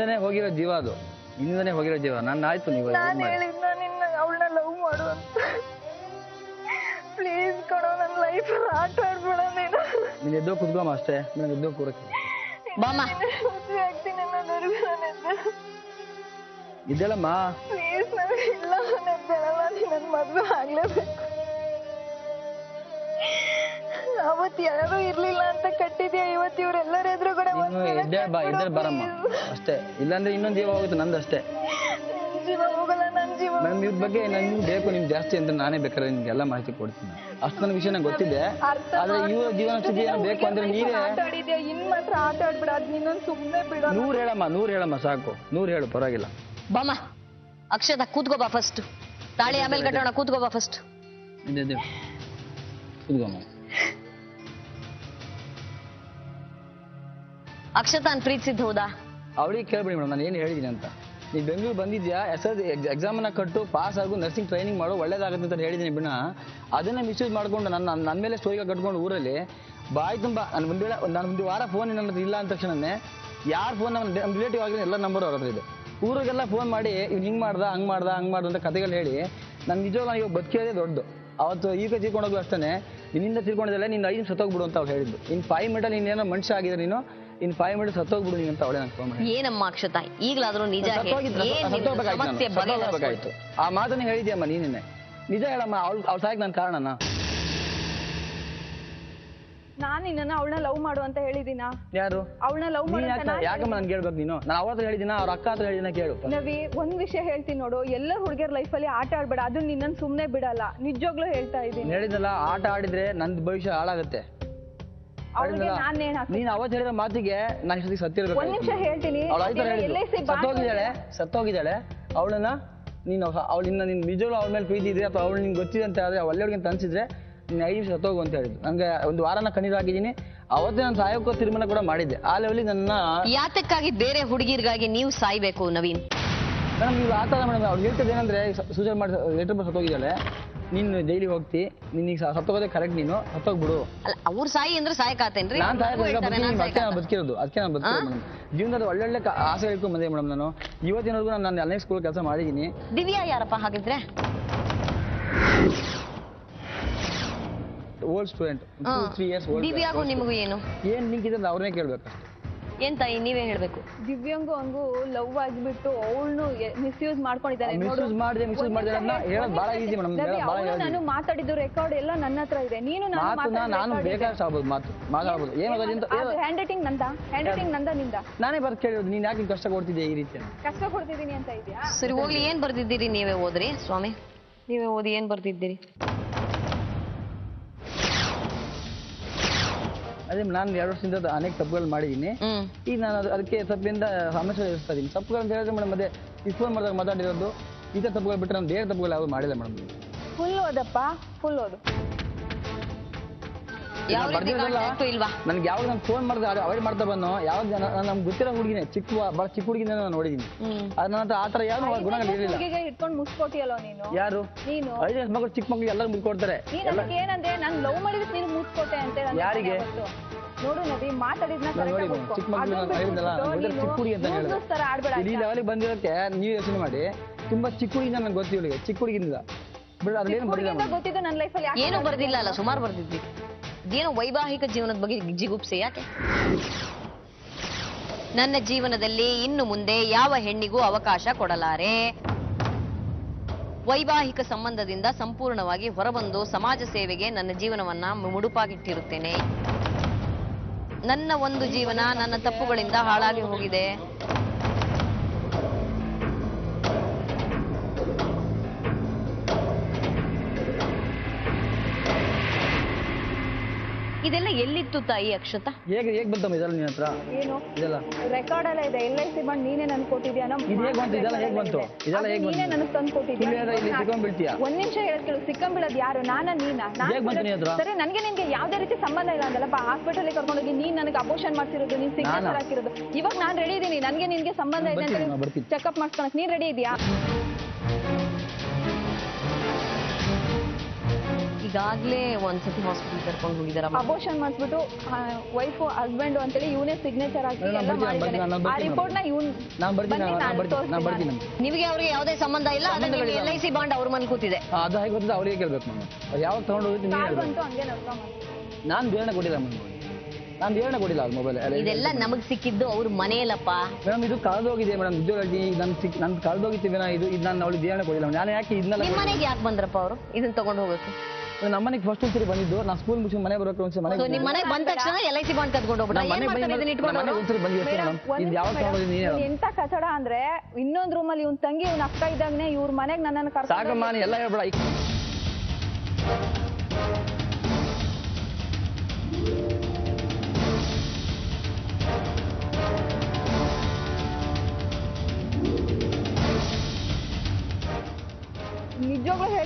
ನಿನ್ನಿಂದನೇ ಹೋಗಿರೋ ಜೀವ ಅದು, ನಿನ್ನಿಂದನೇ ಹೋಗಿರೋ ಜೀವ. ನಾನು ಆಯ್ತು ನೀವು ಅವಳನ್ನ ಲವ್ ಮಾಡು ಅಂತ. ಪ್ಲೀಸ್ ಕೊಡೋ, ನನ್ನ ಲೈಫ್ ಆಟ ಆಡ್ಬೇಡ ನೀನು. ನೀನು ಎದ್ದೋ ಕುತ್ಕೊಮ್ಮ ಅಷ್ಟೇ, ನಾನು ಎದ್ದೋ ಕೂರಕ್ಕೆ ಬಾಮ ಆಗ್ತೀನಿ ಇದೆಲ್ಲಮ್ಮ. ಪ್ಲೀಸ್ ನನಗೆ ಇಲ್ಲ ಅನ್ನೋದೆಲ್ಲ ನನ್ನ ಮದುವೆ ಆಗ್ಲೇಬೇಕು. ಅವತ್ತು ಯಾರು ಇರ್ಲಿಲ್ಲ ಅಂತ ಕಟ್ಟಿದ್ಯಾ, ಇವತ್ತು ಇವರೆಲ್ಲರ ಎದುರು ಕೂಡ ಎದ್ದೇಳ ಬರಮ್ಮ ಅಷ್ಟೇ, ಇಲ್ಲಾಂದ್ರೆ ಇನ್ನೊಂದು ಜೀವ ಹೋಗುತ್ತೆ ನಂದು ಅಷ್ಟೇ. ಜೀವ ಹೋಗಲ್ಲ, ನನ್ನ ಜೀವ. ಮ್ಯಾಮ್ ಇವ್ರ ಬಗ್ಗೆ ನನ್ಗೆ ಬೇಕು ನಿಮ್ಗೆ ಜಾಸ್ತಿ ಅಂತ ನಾನೇ ಬೇಕಾದ್ರೆ ನಿಮ್ಗೆಲ್ಲ ಮಾಹಿತಿ ಕೊಡ್ತೀನಿ. ಅಷ್ಟು ನನ್ನ ವಿಷಯ ನಂಗೆ ಗೊತ್ತಿದೆ. ಆದ್ರೆ ಇವ್ರ ಜೀವನ ಸ್ಥಿತಿ ಬೇಕು ಅಂದ್ರೆ ನೀವೇ ಆಟಾಡಿದ್ಯಾ, ಇನ್ ಮಾತ್ರ ಆಟ ಆಡ್ಬಿಡ. ಅದ್ ನಿನ್ನೊಂದು ಸುಮ್ಮನೆ ಬಿಡ. 100 ಹೇಳಮ್ಮ ಸಾಕು, 100 ಹೇಳು ಪರವಾಗಿಲ್ಲ. ಬಾಮ ಅಕ್ಷತ ಕೂತ್ಕೋ ಬಾ ಫಸ್ಟ್, ತಾಳಿ ಆಮೇಲೆ ಕಟ್ಟೋಣ. ಕೂತ್ಕೋ ಬಾ ಫಸ್ಟ್. ಕೂತ್ಕೊಮ್ಮ. ಅಕ್ಷತಾನ್ ಪ್ರೀತಿಸಿದ್ದು ಹೌದಾ? ಅವಳಿಗೆ ಕೇಳ್ಬಿಡಿ ಮೇಡಮ್ ನಾನು ಏನು ಹೇಳಿದ್ದೀನಿ ಅಂತ. ನೀವು ಬೆಂಗಳೂರು ಬಂದಿದ್ಯಾ, ಎಕ್ಸಾಮನ್ನ ಕಟ್ಟು ಪಾಸ್ ಆಗು, ನರ್ಸಿಂಗ್ ಟ್ರೈನಿಂಗ್ ಮಾಡು, ಒಳ್ಳೇದಾಗುತ್ತೆ ಅಂತ ಹೇಳಿದ್ದೀನಿ ಬಿಡ. ಅದನ್ನ ಮಿಸ್ಯೂಸ್ ಮಾಡ್ಕೊಂಡು ನನ್ನ ಮೇಲೆ ಸ್ಟೋರಿಗಳು ಕಟ್ಕೊಂಡು ಊರಲ್ಲಿ ಬಾಯ್ ತುಂಬ ನಾನು ಒಂದು ವಾರ ಫೋನ್ ನನ್ನ ಇಲ್ಲ ಅಂದ ತಕ್ಷಣನೇ ಯಾರು ಫೋನ್ ನಮ್ಮ ರಿಲೇಟಿವ್ ಆಗಿರೋ ಎಲ್ಲ ನಂಬರ್ ಅವ್ರ ಹತ್ರ ಇದೆ. ಊರಿಗೆಲ್ಲ ಫೋನ್ ಮಾಡಿ ಇವ್ನು ಹಿಂಗೆ ಮಾಡ್ದ ಹಂಗೆ ಮಾಡ್ದ ಅಂತ ಕತೆಗಳು ಹೇಳಿ ನಾನು ನಿಜವಾಗ ನನಗೆ ಬದುಕಿರೋದೇ ದೊಡ್ಡದು. ಅವತ್ತು ಈಗ ತೀರ್ಕೊಂಡೋಗು ಅಷ್ಟೇ, ನಿನ್ನಿಂದ ತೀರ್ಕೊಂಡಿದ್ದಲ್ಲ, ನಿನ್ನ 5 ನಿಮಿಷ ಸತ್ತೋಗ್ಬಿಡು ಅಂತ ಅವ್ರು ಹೇಳಿದ್ದು. ಇನ್ನು 5 ಮಿನಿಟಲ್ಲಿ ನೀನೇನೋ ಮನುಷ್ಯ ಆಗಿದ್ರೆ ನೀನು ಇನ್ನು 5 ಮಿನಿಟ್ ಸತ್ತೋಗ್ಬಿಡು ನೀನು ಅಂತ ಅವಳೇ ನಂಗೆ ಫೋನ್ ಮಾಡಿ. ಏನಮ್ಮ ಅಕ್ಷತ ಈಗಲಾದ್ರೂ ನಿಜ ಸತ್ತೋಗ್ಬೇಕಾಯ್ತು. ಆ ಮಾತನ್ನು ಹೇಳಿದ್ಯಮ್ಮ ನೀನೇ, ನಿಜ ಹೇಳಮ್ಮ. ಅವ್ಳ ಸಾಯಕ್ಕೆ ನನ್ನ ಕಾರಣನಾ? ನಾನು ನಿನ್ನ ಅವಳನ್ನ ಲವ್ ಮಾಡು ಅಂತ ಹೇಳಿದೀನಾ? ಯಾರು ಅವಳನ್ನ ಲವ್ ಮಾಡು ಅಂತ? ಯಾಕಮ್ಮ ನನ್ಗೆ ಹೇಳ್ಬೇಕು ನೀನು? ನಾನು ಅವ್ರ ಹತ್ರ ಹೇಳಿದಿನ, ಅವ್ರ ಅಕ್ಕ ಹತ್ರ ಹೇಳಿದಿನ ಕೇಳು. ನವಿ ಒಂದ್ ವಿಷಯ ಹೇಳ್ತೀನಿ ನೋಡು, ಎಲ್ಲ ಹುಡುಗಿಯರ್ ಲೈಫಲ್ಲಿ ಆಟ ಆಡ್ಬೇಡ, ಅದು ನಿನ್ನನ್ ಸುಮ್ನೆ ಬಿಡಲ್ಲ. ನಿಜವಾಗ್ಲೂ ಹೇಳ್ತಾ ಇದ್ದೀನಿ. ಹೇಳಿದಲ್ಲ, ಆಟ ಆಡಿದ್ರೆ ನಂದು ಭವಿಷ್ಯ ಹಾಳಾಗುತ್ತೆ. ನೀನ್ ಅವತ್ತು ಹೇಳಿದ ಮಾತಿಗೆ ನಾನು ಇಷ್ಟೊತ್ತಿಗೆ ಸತ್ತಿರ್ಬೇಕು. ಒಂದ್ ನಿಮಿಷ ಹೇಳ್ತೀನಿ. ಸತ್ತೋಗಿದ್ದಾಳೆ ಅವಳನ್ನ ನೀನು ಅವಳಿನ್ನ ನಿನ್ ನಿಜವಾಗ್ಲೂ ಅವಳ ಮೇಲೆ ಪ್ರೀತಿ ಇದೆ ಅಥವಾ ಅವಳು ನಿನ್ಗೆ ಗೊತ್ತಿದೆ ಅಂತ ಆದ್ರೆ ಒಳ್ಳೆಯವ್ರಿಗೆ ಅಂತ ಅನ್ಸಿದ್ರೆ ನೀನು 5 ನಿಮಿಷ ಸತ್ತೋಗು ಅಂತ ಹೇಳಿದ್ರು. ನಂಗೆ ಒಂದು ವಾರನ ಕಣ್ಣೀರು ಹಾಕಿದ್ದೀನಿ. ಅವತ್ತೇ ನಾನು ಸಾಯೋಕ್ಕೋ ತೀರ್ಮಾನ ಕೂಡ ಮಾಡಿದ್ದೆ. ಆ ಲೆವೆಲಿ ನನ್ನ ಯಾತಕ್ಕಾಗಿ ಬೇರೆ ಹುಡುಗಿರ್ಗಾಗಿ ನೀವು ಸಾಯ್ಬೇಕು ನವೀನ್? ಮೇಡಮ್ ನೀವು ಆ ಥರ ಮೇಡಮ್ ಅವ್ರು ಹೇಳ್ತದೆ ಏನಂದ್ರೆ ಸೂಸೈಡ್ ಮಾಡಿ ಲೆಟರ್ ಬರ್ ಸತ್ತೋಗಿದ್ದಾಳೆ, ನೀನು ಜೈಲಿ ಹೋಗ್ತಿ, ನಿನಗೆ ಸತ್ತೋಗೋದೇ ಕರೆಕ್ಟ್, ನೀನು ಸತ್ತೋಗ್ಬಿಡು. ಅಲ್ಲ ಅವ್ರ ಸಾಯಿ ಅಂದ್ರೆ ಸಾಯಕಾತೇನ್ರಿ? ನಾನು ನಾನು ಬದುಕಿರೋದು, ಅದಕ್ಕೆ ನಾನು ಬದುಕಿರೋದು ಮೇಡಮ್. ಜೀವನದ ಒಳ್ಳೊಳ್ಳೆ ಆಸೆ ಇಟ್ಕೊಂಡು ಬಂದೆ ಮೇಡಮ್. ನಾನು ಇವತ್ತಿನವರೆಗೂ ನಾನು ಅಲ್ಲೇ ಸ್ಕೂಲ್ ಕೆಲಸ ಮಾಡಿದ್ದೀನಿ. ದಿವ್ಯಾ ಯಾರಪ್ಪ ಹಾಗಿದ್ರೆ? Old student, 2-3 years old. ದಿವ್ಯಾಗೂ ನಿಮಗೂ ಏನು ಲಿಂಕ್ ಇದೆ ಅವ್ರನ್ನೇ ಕೇಳ್ಬೇಕು. ಏನ್ ತಾಯಿ ನೀವೇ ಹೇಳ್ಬೇಕು. ದಿವ್ಯಾಂಗು ಹಂಗು ಲವ್ ಆಗಿಬಿಟ್ಟು ಅವಳನ್ನು ಮಿಸ್ಯೂಸ್ ಮಾಡ್ಕೊಂಡಿದ್ದಾರೆ. ನಾನು ಮಾತಾಡಿದ್ದು ರೆಕಾರ್ಡ್ ಎಲ್ಲ ನನ್ನ ಹತ್ರ ಇದೆ. ನೀನು ನಾನು ಬೇಕಾದಷ್ಟು ಆಗ್ಬೋದು ಮಾತಾಡ್ಬೋದು. ಹ್ಯಾಂಡ್ ರೈಟಿಂಗ್ ನಂದ ನಿಂದ ನಾನೇ ಬರ್ದು ಕೇಳಿರೋದು. ನೀನ್ ಯಾಕೆ ಕಷ್ಟ ಕೊಡ್ತಿದ್ದೆ ಈ ರೀತಿ? ಕಷ್ಟ ಕೊಡ್ತಿದ್ದೀನಿ ಅಂತ ಇದೆಯಾ? ಸರಿ ಹೋಗ್ಲಿ, ಏನ್ ಬರ್ದಿದ್ದೀರಿ? ನೀವೇ ಓದ್ರಿ ಸ್ವಾಮಿ, ನೀವೇ ಓದಿ. ಏನ್ ಬರ್ದಿದ್ದೀರಿ? ಅದೇ ನಾನು 2 ವರ್ಷದಿಂದ ಅನೇಕ ತಪ್ಪುಗಳು ಮಾಡಿದ್ದೀನಿ. ಈಗ ನಾನು ಅದಕ್ಕೆ ತಪ್ಪಿಂದ ಸಮಸ್ಯೆ ಎದುರಿಸ್ತಾ ಇದ್ದೀನಿ. ತಪ್ಪುಗಳು ಅಂತ ಹೇಳಿದ್ರೆ ಮೇಡಮ್, ಅದೇ ಫೋನ್ ಮಾಡಿದಾಗ ಮಾತಾಡಿರೋದು ಈ ತಪ್ಪುಗಳು ಬಿಟ್ಟರೆ ನಾನು ಬೇರೆ ತಪ್ಪುಗಳು ಯಾವ್ದು ಮಾಡಿಲ್ಲ ಮೇಡಮ್. ಫುಲ್ ಓದಪ್ಪ, ಫುಲ್ ಓದು. ನನ್ಗೆ ಯಾವಾಗ ನಾನು ಫೋನ್ ಮಾಡಿದ್ರೆ ಅವಾಯ್ಡ್ ಮಾಡ್ತಾ ಬಂದು, ಯಾವಾಗ ನಮ್ಗೆ ಗೊತ್ತಿರೋ ಹುಡುಗಿನೇ ಭಾಳ ಚಿಕ್ಕ ಹುಡುಗಿನ ನಾನು ನೋಡಿದ್ದೀನಿ. ಅದು ನನ್ನ ಹತ್ರ ಆ ಥರ ಯಾವ ಗುಣಗಳು ಇರಲಿಲ್ಲ. ಇಟ್ಕೊಂಡು ಮುಸ್ಕೊಟ್ಟಿಯಲ್ಲ ನೀನು. ಯಾರು? ನೀನು. 5 ವರ್ಷ ಮಕ್ಕಳು ಚಿಕ್ಕ ಮಕ್ಕಳಿಗೆ ಎಲ್ಲರೂ ಮುಸ್ಕೊಡ್ತಾರೆ. ಏನಂದ್ರೆ ನಾನು ಲವ್ ಮಾಡಿದ್ರೆ ನೀನು ಮುಸ್ಕೊಟ್ಟೆ ಅಂತ. ಯಾರಿಗೆ? ನೋಡು ನದಿ ಮಾತಾಡಿದ್ನ ಚಿಕ್ಕ ಮಕ್ಕಳು ಹೇಳಿದ್ನಲ್ಲ, ಚಿಕ್ಕ ಹುಡುಗಿ ಅಂತ ಹೇಳಿ ಈ ಲೆವೆಲಿಗೆ ಬಂದಿರೋಕ್ಕೆ ನೀವು ಯೋಚನೆ ಮಾಡಿ. ತುಂಬಾ ಚಿಕ್ಕ ಹುಡುಗಿ ನನಗೆ ಗೊತ್ತಿ, ಇವಳಿಗೆ ಚಿಕ್ಕ ಹುಡುಗಿಂದ ಗೊತ್ತಿದ್ದು ನನ್ನ ಲೈಫಲ್ಲಿ ಏನು ಬರ್ದಿಲ್ಲ ಅಲ್ಲ, ಸುಮಾರು ಬರ್ದಿದ್ವಿ. ಏನೋ ವೈವಾಹಿಕ ಜೀವನದ ಬಗ್ಗೆ ಜಿಗುಪ್ಸೆ ಯಾಕೆ? ನನ್ನ ಜೀವನದಲ್ಲಿ ಇನ್ನು ಮುಂದೆ ಯಾವ ಹೆಣ್ಣಿಗೂ ಅವಕಾಶ ಕೊಡಲಾರೆ. ವೈವಾಹಿಕ ಸಂಬಂಧದಿಂದ ಸಂಪೂರ್ಣವಾಗಿ ಹೊರಬಂದು ಸಮಾಜ ಸೇವೆಗೆ ನನ್ನ ಜೀವನವನ್ನ ಮುಡುಪಾಗಿಟ್ಟಿರುತ್ತೇನೆ. ನನ್ನ ಒಂದು ಜೀವನ ನನ್ನ ತಪ್ಪುಗಳಿಂದ ಹಾಳಾಗಿ ಹೋಗಿದೆ. ಇದೆಲ್ಲ ಎಲ್ಲಿತ್ತು ತಾಯಿ ಅಕ್ಷತಾ? ಹೇಗೆ ಬಂತಮ್ಮ ಇದೆಲ್ಲ ನಿನ್ನ ಹತ್ರ? ಏನು ಇದೆಲ್ಲ ರೆಕಾರ್ಡ್ ಎಲ್ಲ ಇದೆ. LIC ಬಂದು ನೀನೇ ನನಗೆ ಕೊಟ್ಟಿದ್ಯಾ? ನೀನೇ ನನಗೆ ತಂದು ಕೊಟ್ಟಿದ್ಯಾ? ಒಂದ್ ನಿಮಿಷ ಹೇಳ್ಕೇಳು, ಸಿಕ್ಕಂಬೀಳೋದು ಯಾರು? ನೀನಾ? ಸರಿ, ನನಗೆ ನಿನ್ಗೆ ಯಾವ್ದೇ ರೀತಿ ಸಂಬಂಧ ಇಲ್ಲ ಅಂದಲ್ಲಪ್ಪ. ಹಾಸ್ಪಿಟಲ್ ಕರ್ಕೊಂಡೋಗಿ ನೀನ್ ನನಗೆ ಅಬೋಷನ್ ಮಾಡ್ತಿರೋದು, ನೀನ್ ಸಿಗ್ನೇಚರ್ ಹಾಕಿರೋದು. ಇವಾಗ ನಾನ್ ರೆಡಿ ಇದೀನಿ, ನನಗೆ ನಿನ್ಗೆ ಸಂಬಂಧ ಇದೆ ಅಂತ ಚೆಕ್ಅಪ್ ಮಾಡ್ಕೊಳಕ್ ನೀನ್ ರೆಡಿ ಇದೆಯಾ? ಈಗಾಗ್ಲೇ ಒಂದ್ಸತಿ ಹಾಸ್ಪಿಟಲ್ ಕರ್ಕೊಂಡು ಹೋಗಿದಾರ. ಅಬೋಷನ್ ಮಾಡಿಸ್ಬಿಟ್ಟು ವೈಫು ಹಸ್ಬೆಂಡ್ ಅಂತೇಳಿ ಇವನೇ ಸಿಗ್ನೇಚರ್ ಹಾಕಿ ಎಲ್ಲ ಮಾಡಿದ್ದಾನೆ. ಆ ರಿಪೋರ್ಟ್ ನ ನಿಮಗೆ ಅವ್ರಿಗೆ ಯಾವುದೇ ಸಂಬಂಧ ಇಲ್ಲ. LIC ಬಾಂಡ್ ಅವ್ರ ಮನೆ ಕೂತಿದೆ. ಅದು ಹೇಗೆ ಗೊತ್ತಿದೆ ಅವ್ರಿಗೆ ಕೇಳ್ಬೇಕು ನಾನು. ಯಾವಾಗ ತಗೊಂಡು ಹೋಗಿದ್ದೀನಿ ಹಂಗೆ ನಡ್ಕೊಂಡ್ ನಾನು ವಿವರಣೆ ಕೊಟ್ಟಿಲ್ಲ ಮೇಡಮ್. ನಾನು ವಿವರಣೆ ಕೊಟ್ಟಿಲ್ಲ ಅದು ಮೊಬೈಲ್. ಇದೆಲ್ಲ ನಮಗ್ ಸಿಕ್ಕಿದ್ದು ಅವ್ರ ಮನೆಯಲ್ಲಪ್ಪ ಮೇಡಮ್. ಇದು ಕಳೆದೋಗಿದೆ ಮೇಡಮ್. ನಿಜವಾಗಿ ನನ್ ಕಳೆದೋಗಿತ್ತೀವಿ ಇದು ನಾನು ಅವಳಿಗೆ ವಿವರಣೆ ಕೊಟ್ಟಿಲ್ಲ. ನಾನು ಯಾಕೆ ಇದನ್ನೆಲ್ಲ ನಿಮ್ಮ ಮನೆಗೆ ಯಾಕೆ ಬಂದ್ರಪ್ಪ ಅವರು ಇದನ್ನ ತಗೊಂಡು ಹೋಗಕ್ಕೆ? ನಮ್ಮ ಮನೆಗೆ ಫಸ್ಟ್ ಒಂದ್ಸರಿ ಬಂದಿದ್ದು. ನಾನು ಸ್ಕೂಲ್ ಮುಗಿಸಿ ಮನೆ ಬರೋಕೆ ಒಂದ್ಸರಿ ಮನೆಗೆ ನಿಮ್ಮ ಮನೆಗೆ ಬಂದ ತಕ್ಷಣ LIC ಬಾಂಡ್ ಕದ್ಕೊಂಡು ಹೋಗ್ಬಿಟ್ಟ. ಒಂದ್ಸರಿ ಬಂದಿರ್ತೀನಿ ಇದು ಯಾವಾಗ ತಗೊಂಡಿದ್ದೀನಿ. ಎಂತ ಕಚಡ ಅಂದ್ರೆ ಇನ್ನೊಂದ್ ರೂಮಲ್ಲಿ ಇವ್ನ ತಂಗಿ ಇವ್ನ ಅಕ್ಕ ಇದ್ದಾಗನೆ ಇವ್ರ ಮನೆಗೆ ನನ್ನನ್ನು ಕರ್ಕೊಂಡು ಸಾಕಮ್ಮ ನೀ ಎಲ್ಲ ಹೇಳ್ಬೇಡ.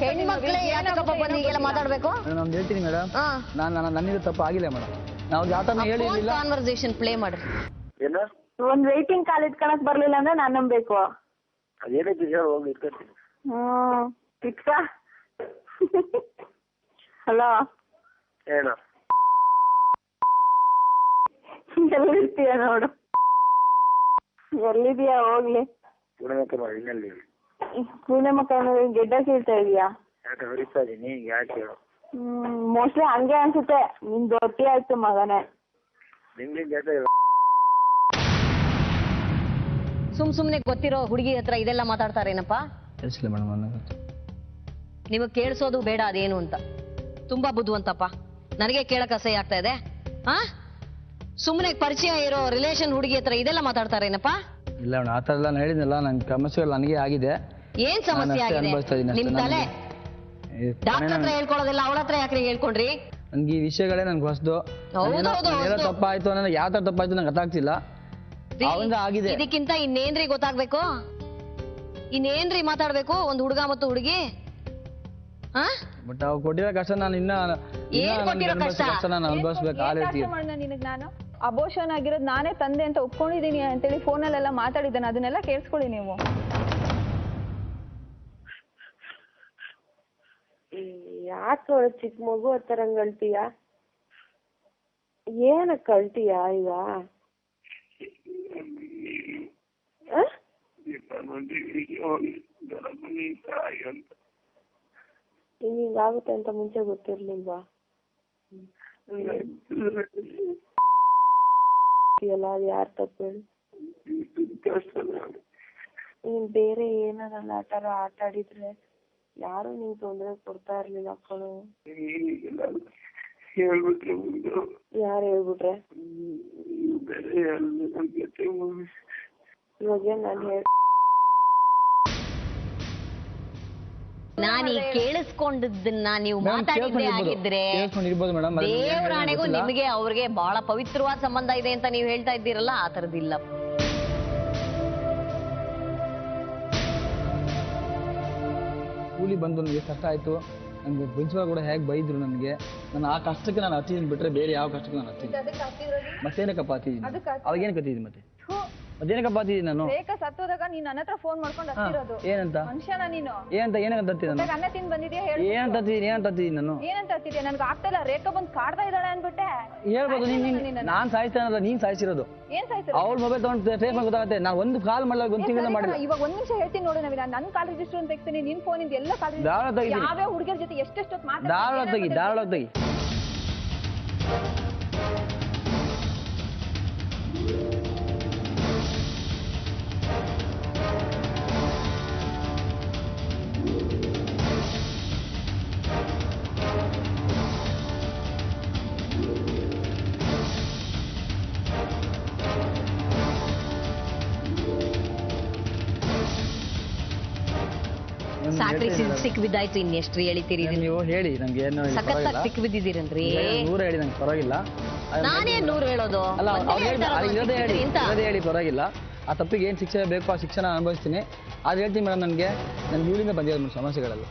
ಹೆಣ್ಮಕ್ಳೇ ಯಾಕಪ್ಪ ಬಂದು ಈಗೆಲ್ಲ ಮಾತಾಡ್ಬೇಕು? ನಾನು ಹೇಳ್ತೀನಿ ಮೇಡಮ್. ನನ್ನಿಂದ ತಪ್ಪು ಆಗಿಲ್ಲ ಮೇಡಮ್. ನಾವು ಯಾವ ಹೇಳಿಲ್ಲ. ಕಾನ್ವರ್ಸೇಷನ್ ಪ್ಲೇ ಮಾಡ್ರಿ. ಒಂದ್ ವೇಟಿಂಗ್ ಕಾಲ್ ಇಟ್ಕೊಳಕ್ ಬರ್ಲಿಲ್ಲ ಅಂದ್ರೆ ನಾನ್ ನಂಬೇಕು. ಇಟ್ಕ ಹಲೋ ಎಲ್ಲಿರ್ತೀಯ ನೋಡು. ಎಲ್ಲಿದೀಯಾ ಹೋಗ್ಲಿ. ಪುಣೆ ಮಕ್ಕ ಗೆಡ್ಡ ಕೀಳ್ತಾ ಇದೀಯಾ? ಮೋಸ್ಟ್ಲಿ ಹಂಗೆ ಅನ್ಸುತ್ತೆ. ನಿನ್ ದೊಡ್ಡಿ ಆಯ್ತು ಮಗನೇ. ಸುಮ್ನೆ ಗೊತ್ತಿರೋ ಹುಡುಗಿ ಹತ್ರ ಇದೆಲ್ಲ ಮಾತಾಡ್ತಾರೇನಪ್ಪ? ನಿಮಗ್ ಕೇಳಿಸೋದು ಬೇಡ ಅದೇನು ಅಂತ. ತುಂಬಾ ಬುದ್ಧಿವಂತಪ್ಪ. ನನಗೆ ಕೇಳಕ್ ಅಸಹ್ಯ ಆಗ್ತಾ ಇದೆ. ಸುಮ್ನೆ ಪರಿಚಯ ಇರೋ ರಿಲೇಷನ್ ಹುಡುಗಿ ಹತ್ರ ಇದೆಲ್ಲ ಮಾತಾಡ್ತಾರೇನಪ್ಪ? ಇಲ್ಲ ಆ ಥರ ಎಲ್ಲ ಹೇಳಿದ್ನಲ್ಲ. ನನ್ನ ಸಮಸ್ಯೆಗಳು ನನಗೆ ಆಗಿದೆ. ಏನ್ ಸಮಸ್ಯೆ ಆಗಿದೆ ನಿಮ್ ತಲೆ? ಡಾಕ್ಟರ್ ಹತ್ರ ಹೇಳ್ಕೊಳ್ಳೋದಿಲ್ಲ, ಅವಳ ಹತ್ರ ಯಾಕ್ರಿ ಹೇಳ್ಕೊಂಡ್ರಿ? ನನ್ಗೆ ಈ ವಿಷಯಗಳೇ ನನ್ಗೆ ಹೊಸದು. ತಪ್ಪಾಯ್ತು ನನಗೆ ಯಾವ ತರ ತಪ್ಪಾಯ್ತು ನಂಗೆ ಗೊತ್ತಾಗ್ತಿಲ್ಲ. ಆಗಿದೆ. ಇದಕ್ಕಿಂತ ಇನ್ನೇನ್ರಿ ಗೊತ್ತಾಗ್ಬೇಕು? ಇನ್ನೇನ್ರಿ ಮಾತಾಡ್ಬೇಕು ಒಂದು ಹುಡುಗ ಮತ್ತು ಹುಡುಗಿ? ಬಟ್ ಅವ್ ಕೊಟ್ಟಿರೋ ಕಷ್ಟ ನಾನು ನಾನು ಅನುಭವಿಸ್ಬೇಕು. ನಾನು ಅಬೋಷನ್ ಆಗಿರೋದು ನಾನೇ ತಂದೆ ಅಂತ ಒಪ್ಕೊಂಡಿದೀನಿ ಅಂತೇಳಿ ಫೋನಲ್ಲೆಲ್ಲ ಮಾತಾಡಿದ್ದಾನೆ. ಅದನ್ನೆಲ್ಲ ಕೇಳಿಸ್ಕೊಳ್ಳಿ ನೀವು. ಯಾಕೆ ಚಿಕ್ಕ ಮಗು ಹತ್ತರ ಕಳ್ತೀಯ? ಏನಕ್ಕೆ ಕಳ್ತೀಯ ಈಗ? ಹಿಂಗಾಗುತ್ತೆ ಅಂತ ಮುಂಚೆ ಗೊತ್ತಿರ್ಲಿಲ್ವಾ? ಅಲ್ಲ ಅದು ಯಾರು ತಪ್ಪು ಹೇಳಿ? ನೀನ್ ಬೇರೆ ಏನಾರಲ್ಲ ಆಟ ಆಡಿದ್ರೆ ಯಾರು ನಿಂಗೆ ತೊಂದರೆ ಕೊಡ್ತಾ ಇರ್ಲಿಲ್ಲ ಕಣೋ. ಯಾರು ಹೇಳ್ಬಿಟ್ರೆ? ಇವಾಗ ನಾನು ನಾನು ಕೇಳಿಸ್ಕೊಂಡಿದ್ದನ್ನ ನೀವು ಮಾತಾಡಿದ್ರೆ ಆಗಿದ್ರೆ ದೇವರಾಣೆಗೂ ನಿಮಗೆ ಅವ್ರಿಗೆ ಬಹಳ ಪವಿತ್ರವಾದ ಸಂಬಂಧ ಇದೆ ಅಂತ ನೀವು ಹೇಳ್ತಾ ಇದ್ದೀರಲ್ಲ, ಆ ತರದಿಲ್ಲ. ಕೂಲಿ ಬಂದು ನನಗೆ ಕಷ್ಟ ಆಯ್ತು. ನನಗೆ ಪ್ರಿನ್ಸಿಪಾಲ್ ಕೂಡ ಹೇಗೆ ಬೈದ್ರು ನನಗೆ. ನಾನು ಆ ಕಷ್ಟಕ್ಕೆ ನಾನು ಹತ್ತಿದ್ದೀನಿ ಬಿಟ್ರೆ ಬೇರೆ ಯಾವ ಕಷ್ಟಕ್ಕೆ ನಾನು ಹತ್ತಿದ್ದೀನಿ. ಮತ್ತೇನಕ್ಕಪ್ಪ ಹತ್ತಿದ್ದೀನಿ? ಅವಾಗೇನಕ್ಕೆ ಹತ್ತಿದ್ದೀನಿ? ಮತ್ತೇನಕ್ಕಪ್ಪ ಹತ್ತಿದ್ದೀನಿ ನಾನು? ಸತ್ತೋದಾಗ ನೀನ್ ನನ್ನ ಹತ್ರ ಫೋನ್ ಮಾಡ್ಕೊಂಡು ಹತ್ತಿರೋದು ಏನಂತ? ಮನುಷ್ಯನ ನೀನು ಏನಂತ ಹತ್ತಿದ್ದೀನಿ ನಾನು? ಅನ್ನ ತಿಂದು ಬಂದಿದ್ಯಾ? ಏನಂತ ಹತ್ತಿದ್ದೀನಿ ನಾನು? ಏನಂತ ಹತ್ತಿದ್ಯಾ? ನನ್ಗೆ ಆಗ್ತಾ ಇಲ್ಲ. ರೇಖಾ ಬಂದು ಕಾಡ್ತಾ ಇದ್ದಾಳೆ ಅನ್ಬಿಟ್ಟೆ ಹೇಳ್ಬೋದು. ನಾನ್ ಸಾಯಿಸ್ತಾನಲ್ಲ, ನೀನ್ ಸಾಯಿಸಿರೋದು. ಏನ್ ಸಾಯಿಸ್ತಾರೆ? ಅವ್ಳ ಮೊಬೈಲ್ ತಗೊಂಡು ಟ್ರೇಸ್ ಮಾಡಿ ಗೊತ್ತಾಗುತ್ತೆ. ನಾನು ಒಂದು ಕಾಲ್ ಮಾಡಲ್ಲ, ಒಂದು ತಿಂಗಳ ಮಾಡಿಲ್ಲ. ಇವಾಗ ಒಂದ್ ನಿಮಿಷ ಹೇಳ್ತೀನಿ ನೋಡಿ. ನವೀನ ನನ್ನ ಕಾಲ್ ರಿಜಿಸ್ಟರ್ ಅಂತ ತೆಗ್ತೀನಿ. ನಿನ್ ಫೋನ್ ಇಂದ ಎಲ್ಲ ಕಾಲ್ ಯಾವ್ಯಾವ ಹುಡುಗಿಯರ ಜೊತೆ ಎಷ್ಟೆಷ್ಟೊತ್ತು ಮಾತಾಡ್ತೀನಿ. ಧಾರಾಳ ತೆಗಿ. ಸಾಕ್ರಿ ಸಿಕ್ ಬಿದ್ದಾಯ್ತು. ಇನ್ನೆಷ್ಟು ಹೇಳಿತೀರಿ? ನೀವು ಹೇಳಿ ನಂಗೆ ಏನು ಸಖತ್ತಾಗಿ ಸಿಕ್ ಬಿದ್ದಿದ್ದೀರನ್ರಿ. 100 ಹೇಳಿ ನಂಗೆ ಪರವಾಗಿಲ್ಲ. ನಾನೇ 100 ಹೇಳೋದು? ಅಲ್ಲ ಇರೋದೇ ಹೇಳಿ ಪರವಾಗಿಲ್ಲ. ಆ ತಪ್ಪಿಗೆ ಏನ್ ಶಿಕ್ಷೆ ಬೇಕು ಆ ಶಿಕ್ಷಣ ಅನುಭವಿಸ್ತೀನಿ. ಅದು ಹೇಳ್ತೀನಿ ಮೇಡಮ್. ನನಗೆ ಇವಳಿಂದ ಬಂದಿರೋ ಸಮಸ್ಯೆಗಳಲ್ಲಿ